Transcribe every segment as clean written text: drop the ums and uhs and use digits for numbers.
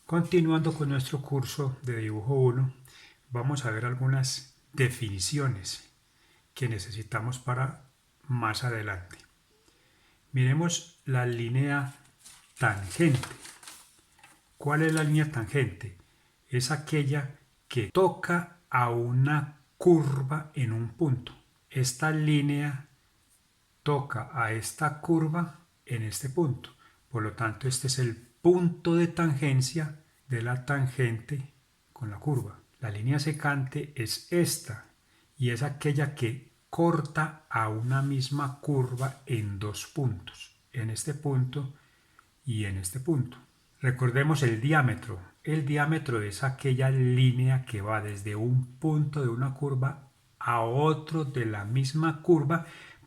Continuando con nuestro curso de dibujo 1, vamos a ver algunas definiciones que necesitamos para más adelante. Miremos la línea tangente. ¿Cuál es la línea tangente? Es aquella que toca a una curva en un punto. Esta línea toca a esta curva en este punto. Por lo tanto, este es el punto de tangencia de la tangente con la curva. La línea secante es esta y es aquella que corta a una misma curva en dos puntos, en este punto y en este punto. Recordemos el diámetro. El diámetro es aquella línea que va desde un punto de una curva a otro de la misma curva,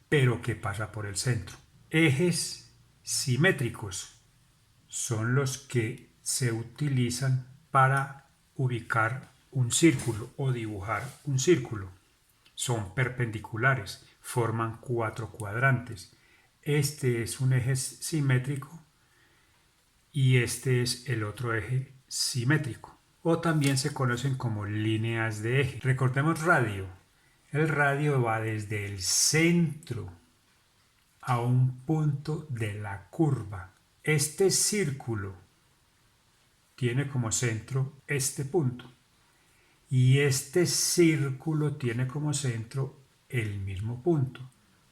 pero que pasa por el centro. Ejes simétricos son los que se utilizan para ubicar un círculo o dibujar un círculo. Son perpendiculares, forman cuatro cuadrantes. Este es un eje simétrico y este es el otro eje simétrico, o también se conocen como líneas de eje. Recordemos radio. El radio va desde el centro a un punto de la curva. Este círculo tiene como centro este punto y este círculo tiene como centro el mismo punto.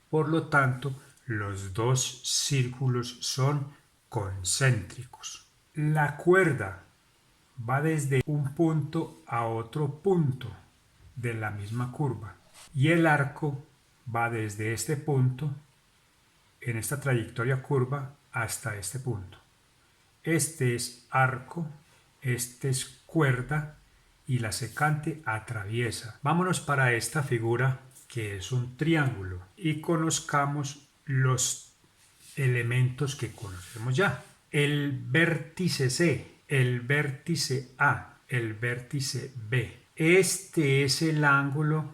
Por lo tanto, los dos círculos son concéntricos. La cuerda va desde un punto a otro punto de la misma curva y el arco va desde este punto en esta trayectoria curva hasta este punto. Este es arco, este es cuerda y la secante atraviesa. Vámonos para esta figura que es un triángulo y conozcamos los elementos que conocemos ya. El vértice C, el vértice A, el vértice B. Este es el ángulo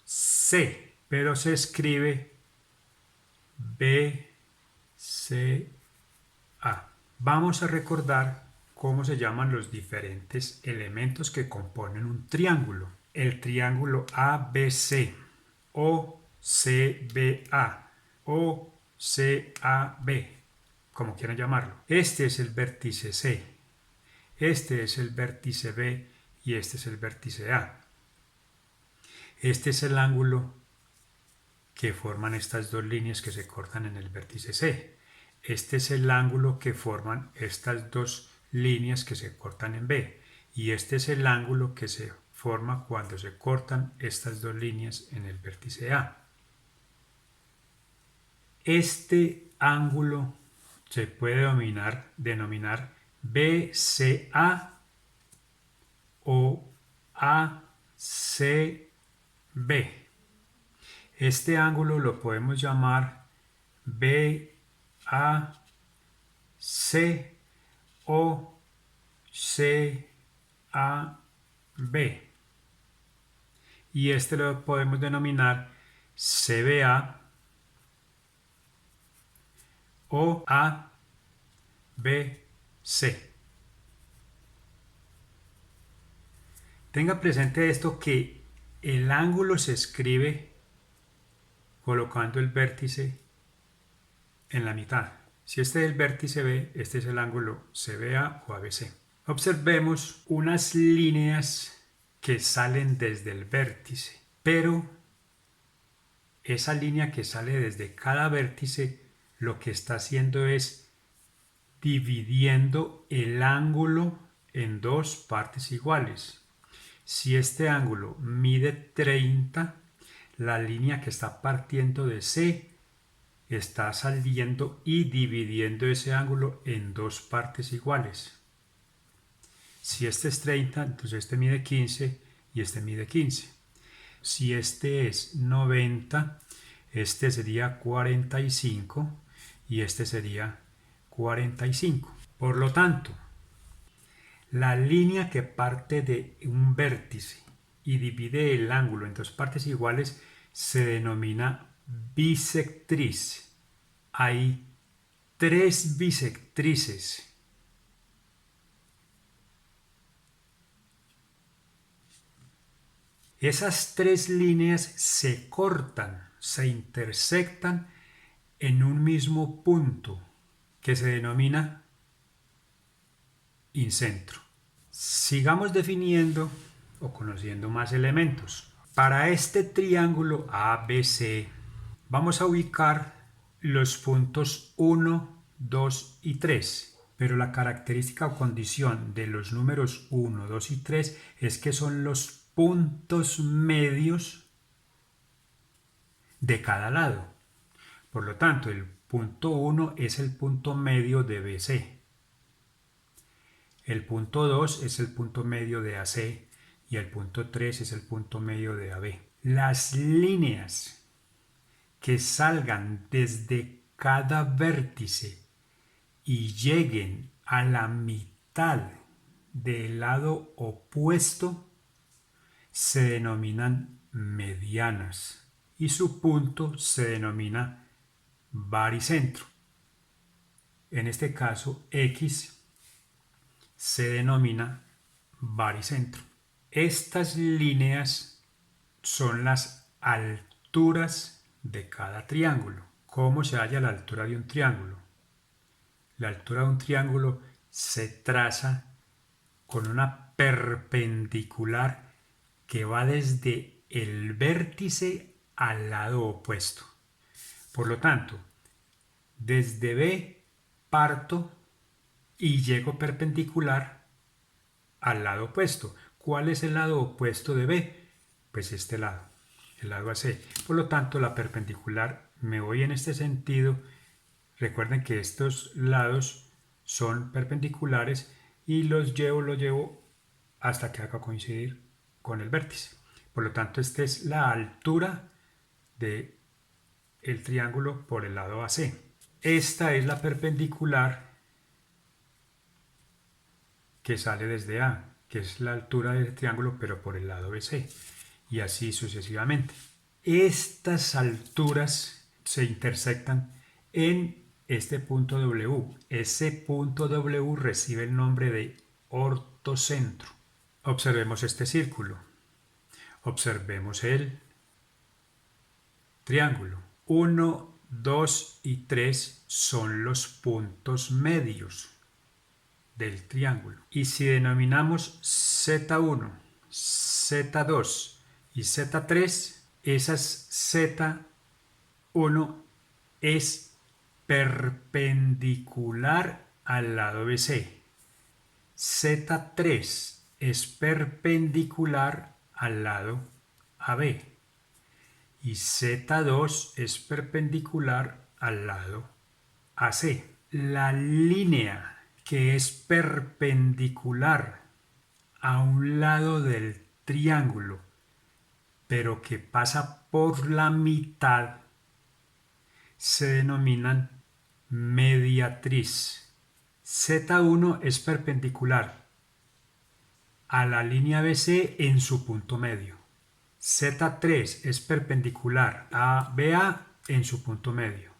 C, pero se escribe BCA. Vamos a recordar cómo se llaman los diferentes elementos que componen un triángulo. El triángulo ABC o CBA o CAB, como quieran llamarlo. Este es el vértice C, este es el vértice B y este es el vértice A. Este es el ángulo que forman estas dos líneas que se cortan en el vértice C. Este es el ángulo que forman estas dos líneas que se cortan en B. Y este es el ángulo que se forma cuando se cortan estas dos líneas en el vértice A. Este ángulo se puede denominar BCA o ACB. Este ángulo lo podemos llamar BAC o CAB. Y este lo podemos denominar CBA o ABC. Tenga presente esto, que el ángulo se escribe colocando el vértice en la mitad. Si este es el vértice B, este es el ángulo CBA o ABC. Observemos unas líneas que salen desde el vértice, pero esa línea que sale desde cada vértice lo que está haciendo es dividiendo el ángulo en dos partes iguales. Si este ángulo mide 30, la línea que está partiendo de C está saliendo y dividiendo ese ángulo en dos partes iguales. Si este es 30, entonces este mide 15 y este mide 15. Si este es 90, este sería 45 y este sería 45. Por lo tanto, la línea que parte de un vértice y divide el ángulo en dos partes iguales se denomina bisectriz. Hay tres bisectrices Esas tres líneas se cortan, se intersectan en un mismo punto que se denomina incentro. Sigamos definiendo o conociendo más elementos. Para este triángulo ABC vamos a ubicar los puntos 1, 2 y 3. Pero la característica o condición de los números 1, 2 y 3 es que son los puntos medios de cada lado. Por lo tanto, el punto 1 es el punto medio de BC. El punto 2 es el punto medio de AC y el punto 3 es el punto medio de AB. Las líneas que salgan desde cada vértice y lleguen a la mitad del lado opuesto se denominan medianas y su punto se denomina baricentro. En este caso, X se denomina baricentro. Estas líneas son las alturas de cada triángulo. ¿Cómo se halla la altura de un triángulo? La altura de un triángulo se traza con una perpendicular que va desde el vértice al lado opuesto. Por lo tanto, desde B parto y llego perpendicular al lado opuesto. ¿Cuál es el lado opuesto de B? Pues este lado, el lado AC. Por lo tanto, la perpendicular me voy en este sentido. Recuerden que estos lados son perpendiculares y los llevo hasta que haga coincidir con el vértice. Por lo tanto, esta es la altura del triángulo por el lado AC. Esta es la perpendicular que sale desde A, que es la altura del triángulo pero por el lado BC, y así sucesivamente. Estas alturas se intersectan en este punto W. Ese punto W recibe el nombre de ortocentro. Observemos este círculo. Observemos el triángulo. 1, 2 y 3 son los puntos medios del triángulo. Y si denominamos Z1, Z2 y Z3, esas Z1 es perpendicular al lado BC. Z3 es perpendicular al lado AB. Y Z2 es perpendicular al lado AC. La línea que es perpendicular a un lado del triángulo, pero que pasa por la mitad, se denominan mediatriz. Z1 es perpendicular a la línea BC en su punto medio. Z3 es perpendicular a BA en su punto medio.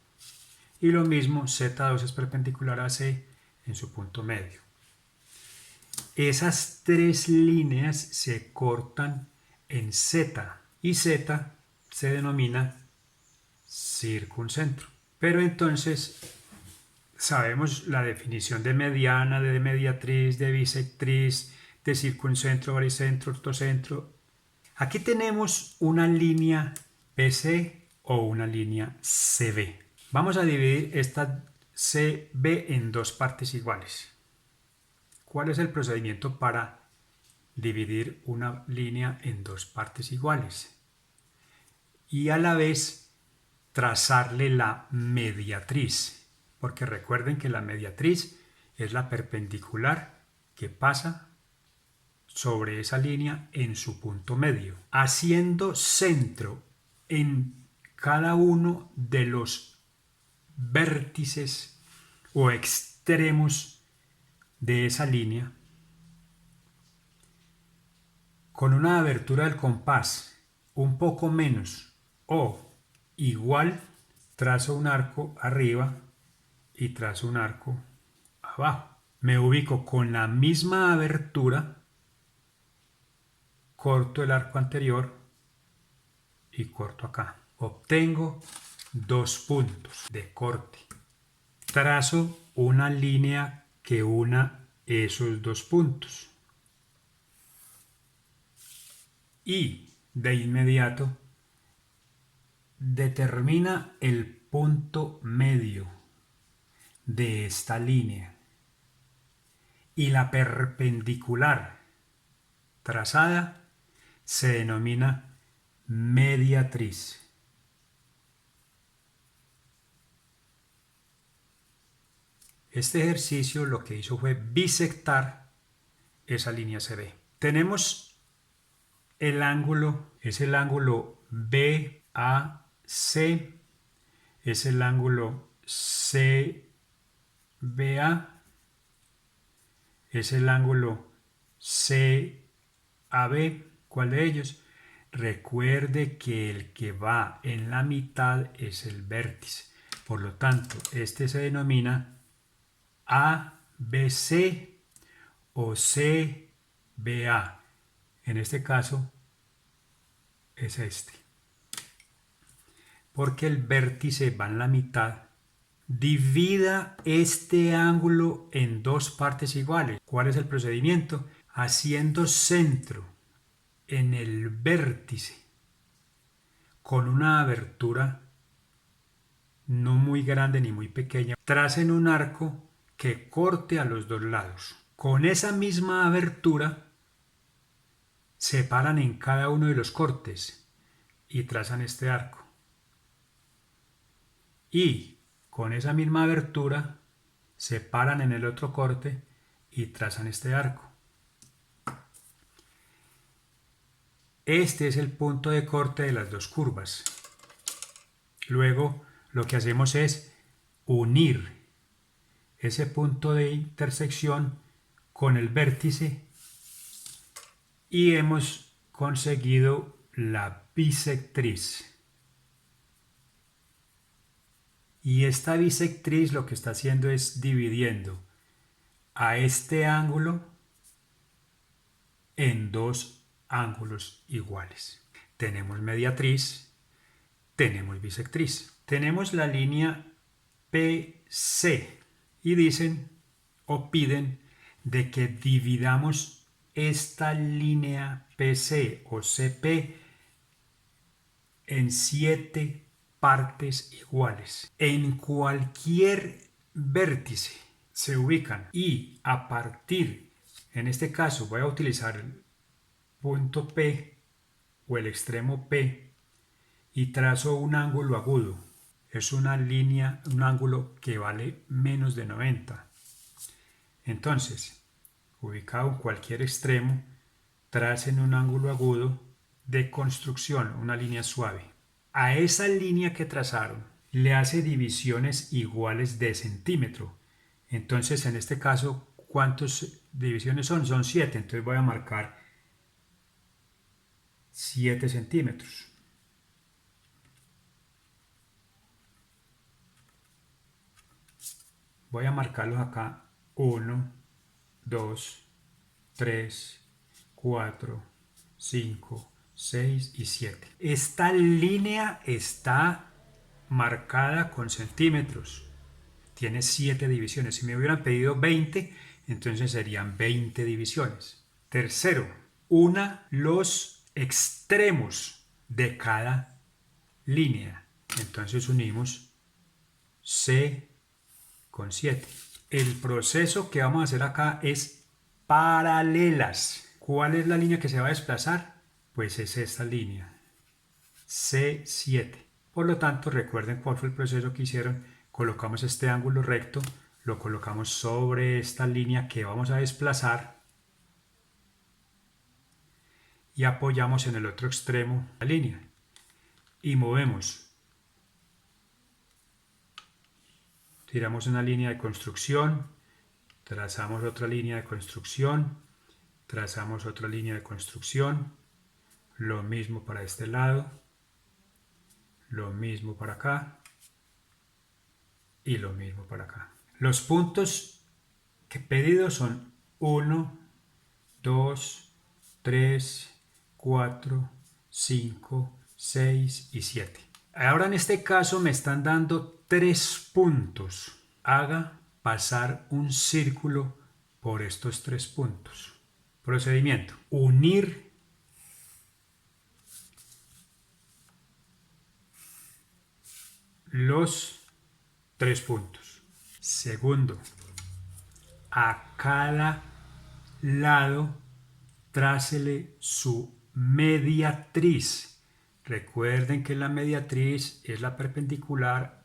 Y lo mismo, Z2 es perpendicular a C en su punto medio. Esas tres líneas se cortan en Z y Z se denomina circuncentro. Pero entonces sabemos la definición de mediana, de mediatriz, de bisectriz, de circuncentro, baricentro, ortocentro. Aquí tenemos una línea BC o una línea CB. Vamos a dividir esta CB en dos partes iguales. ¿Cuál es el procedimiento para dividir una línea en dos partes iguales? Y a la vez trazarle la mediatriz, porque recuerden que la mediatriz es la perpendicular que pasa sobre esa línea en su punto medio, haciendo centro en cada uno de los vértices o extremos de esa línea. Con una abertura del compás un poco menos o igual, trazo un arco arriba y trazo un arco abajo. Me ubico con la misma abertura, corto el arco anterior y corto acá. Obtengo 2 puntos de corte. Trazo una línea que una esos 2 puntos. Y de inmediato determina el punto medio de esta línea y la perpendicular trazada se denomina mediatriz. Este ejercicio lo que hizo fue bisectar esa línea CB. Tenemos el ángulo, es el ángulo BAC, es el ángulo CBA, es el ángulo CAB. ¿Cuál de ellos? Recuerde que el que va en la mitad es el vértice. Por lo tanto, este se denomina ABC o CBA. En este caso es este. Porque el vértice va en la mitad. Divida este ángulo en 2 partes iguales. ¿Cuál es el procedimiento? Haciendo centro en el vértice con una abertura no muy grande ni muy pequeña. Tracen un arco que corte a los 2 lados. Con esa misma abertura separan en cada uno de los cortes y trazan este arco. Y con esa misma abertura separan en el otro corte y trazan este arco. Este es el punto de corte de las 2 curvas. Luego lo que hacemos es unir ese punto de intersección con el vértice y hemos conseguido la bisectriz. Y esta bisectriz lo que está haciendo es dividiendo a este ángulo en 2 ángulos iguales. Tenemos mediatriz, tenemos bisectriz. Tenemos la línea PC y dicen o piden de que dividamos esta línea PC o CP en 7 partes iguales. En cualquier vértice se ubican y a partir, en este caso voy a utilizar el punto P o el extremo P y trazo un ángulo agudo. Es una línea, un ángulo que vale menos de 90. Entonces, ubicado en cualquier extremo, tracen un ángulo agudo de construcción, una línea suave. A esa línea que trazaron le hace divisiones iguales de centímetro. Entonces, en este caso, ¿cuántas divisiones son? Son 7. Entonces voy a marcar 7 centímetros. Voy a marcarlos acá. 1, 2, 3, 4, 5, 6 y 7. Esta línea está marcada con centímetros. Tiene 7 divisiones. Si me hubieran pedido 20, entonces serían 20 divisiones. Tercero, una los extremos de cada línea. Entonces unimos C con 7. El proceso que vamos a hacer acá es paralelas. ¿Cuál es la línea que se va a desplazar? Pues es esta línea, C7. Por lo tanto, recuerden cuál fue el proceso que hicieron. Colocamos este ángulo recto, lo colocamos sobre esta línea que vamos a desplazar y apoyamos en el otro extremo la línea y movemos. Tiramos una línea de construcción, trazamos otra línea de construcción, trazamos otra línea de construcción, lo mismo para este lado, lo mismo para acá y lo mismo para acá. Los puntos que pedidos son 1, 2, 3, 4, 5, 6 y 7. Ahora en este caso me están dando 3 puntos. Haga pasar un círculo por estos 3 puntos. Procedimiento. Unir los 3 puntos. Segundo, a cada lado trácele su mediatriz. Recuerden que la mediatriz es la perpendicular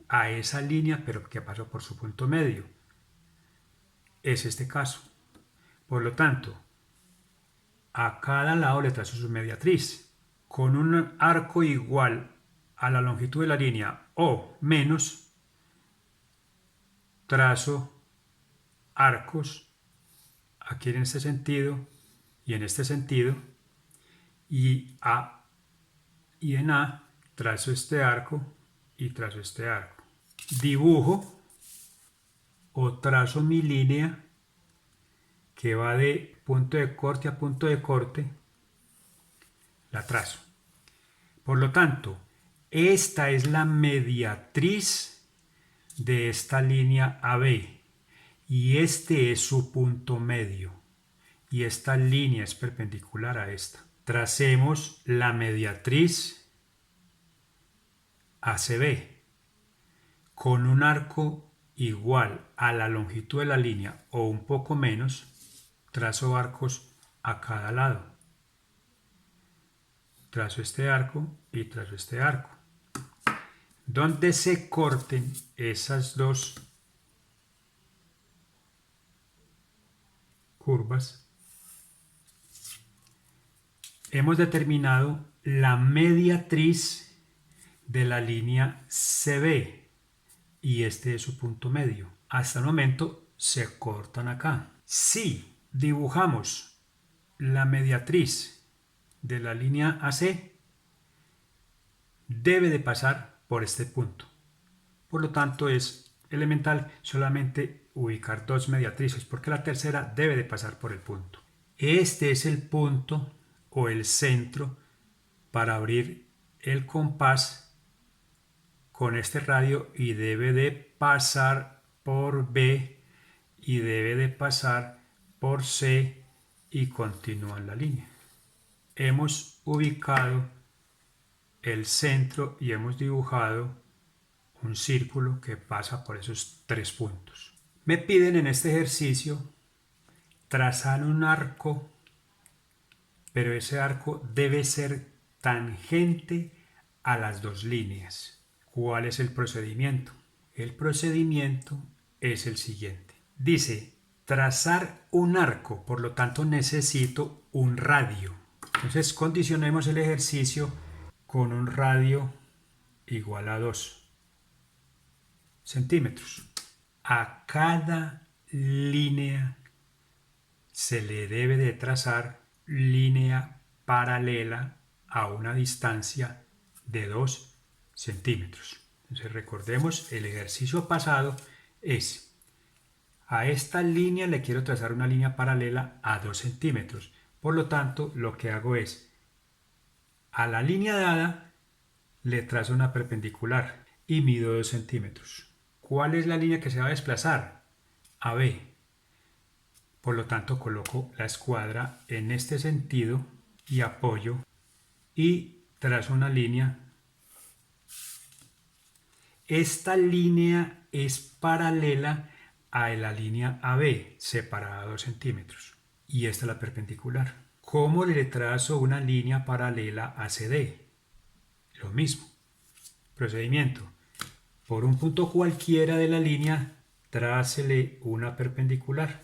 a esa línea, pero que pasó por su punto medio. Es este caso. Por lo tanto, a cada lado le trazo su mediatriz. Con un arco igual a la longitud de la línea o menos, trazo arcos aquí en este sentido y en este sentido, y en A trazo este arco y trazo este arco. Dibujo o trazo mi línea que va de punto de corte a punto de corte, la trazo. Por lo tanto, esta es la mediatriz de esta línea AB y este es su punto medio y esta línea es perpendicular a esta. Tracemos la mediatriz ACB con un arco igual a la longitud de la línea o un poco menos. Trazo arcos a cada lado. Trazo este arco y trazo este arco. Donde se corten esas dos curvas, hemos determinado la mediatriz de la línea CB y este es su punto medio. Hasta el momento se cortan acá. Si dibujamos la mediatriz de la línea AC, debe de pasar por este punto. Por lo tanto, es elemental solamente ubicar dos mediatrices porque la tercera debe de pasar por el punto. Este es el punto o el centro para abrir el compás con este radio y debe de pasar por B y debe de pasar por C y continúa en la línea. Hemos ubicado el centro y hemos dibujado un círculo que pasa por esos 3 puntos. Me piden en este ejercicio trazar un arco, pero ese arco debe ser tangente a las dos líneas. ¿Cuál es el procedimiento? El procedimiento es el siguiente. Dice trazar un arco, por lo tanto necesito un radio. Entonces condicionemos el ejercicio con un radio igual a 2 centímetros. A cada línea se le debe de trazar línea paralela a una distancia de 2 centímetros. Entonces recordemos, el ejercicio pasado es: a esta línea le quiero trazar una línea paralela a 2 centímetros. Por lo tanto, lo que hago es, a la línea dada le trazo una perpendicular y mido 2 centímetros. ¿Cuál es la línea que se va a desplazar? AB. Por lo tanto, coloco la escuadra en este sentido y apoyo y trazo una línea. Esta línea es paralela a la línea AB, separada a 2 centímetros. Y esta es la perpendicular. ¿Cómo le trazo una línea paralela a CD? Lo mismo. Procedimiento. Por un punto cualquiera de la línea, trácele una perpendicular.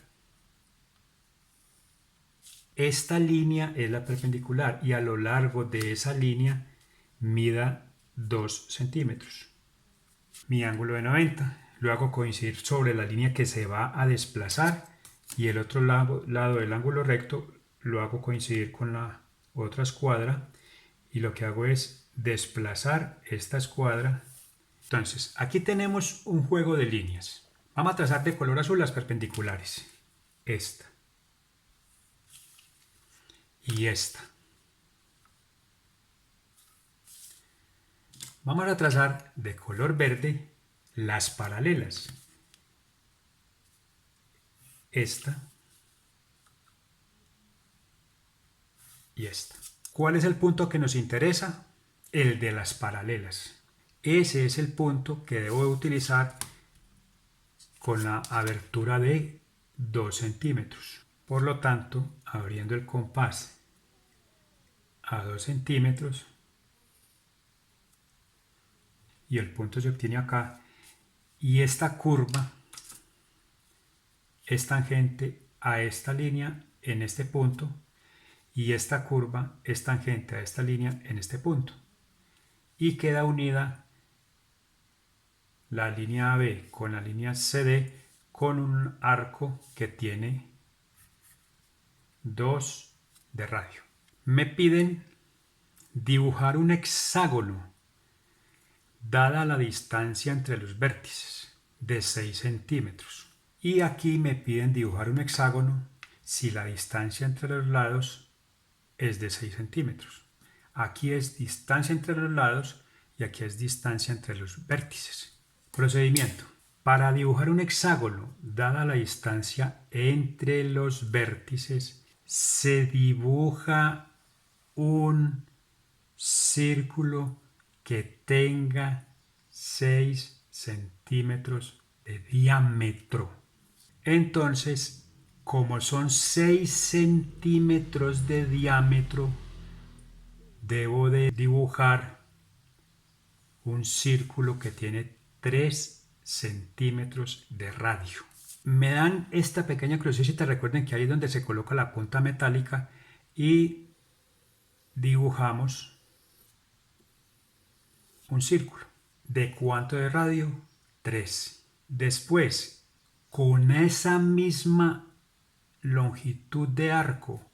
Esta línea es la perpendicular y a lo largo de esa línea mida 2 centímetros. Mi ángulo de 90 lo hago coincidir sobre la línea que se va a desplazar y el otro lado del ángulo recto lo hago coincidir con la otra escuadra y lo que hago es desplazar esta escuadra. Entonces, aquí tenemos un juego de líneas. Vamos a trazar de color azul las perpendiculares. Esta. Y esta. Vamos a trazar de color verde las paralelas. Esta y esta. ¿Cuál es el punto que nos interesa? El de las paralelas. Ese es el punto que debo utilizar con la abertura de 2 centímetros. Por lo tanto, abriendo el compás a 2 centímetros y el punto se obtiene acá, y esta curva es tangente a esta línea en este punto y esta curva es tangente a esta línea en este punto, y queda unida la línea AB con la línea CD con un arco que tiene 2 de radio. Me piden dibujar un hexágono dada la distancia entre los vértices de 6 centímetros. Y aquí me piden dibujar un hexágono si la distancia entre los lados es de 6 centímetros. Aquí es distancia entre los lados y aquí es distancia entre los vértices. Procedimiento. Para dibujar un hexágono, dada la distancia entre los vértices, se dibuja un círculo que tenga 6 centímetros de diámetro. Entonces, como son 6 centímetros de diámetro, debo de dibujar un círculo que tiene 3 centímetros de radio. Me dan esta pequeña crucecita, recuerden que ahí es donde se coloca la punta metálica, y dibujamos un círculo. ¿De cuánto de radio? 3. Después, con esa misma longitud de arco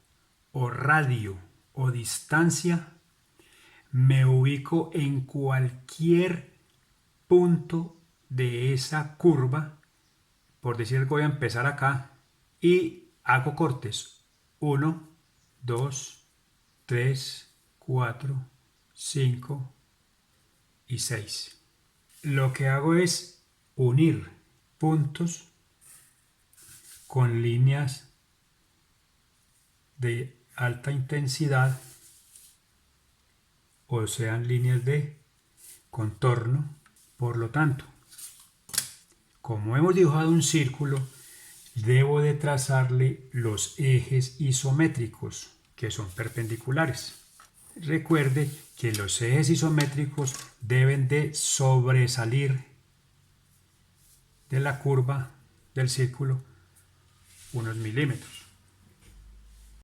o radio o distancia, me ubico en cualquier punto de esa curva. Por decir algo, voy a empezar acá y hago cortes 1, 2, 3, 4, 5 y 6. Lo que hago es unir puntos con líneas de alta intensidad, o sean líneas de contorno. Por lo tanto, como hemos dibujado un círculo, debo de trazarle los ejes isométricos, que son perpendiculares. Recuerde que los ejes isométricos deben de sobresalir de la curva del círculo unos milímetros.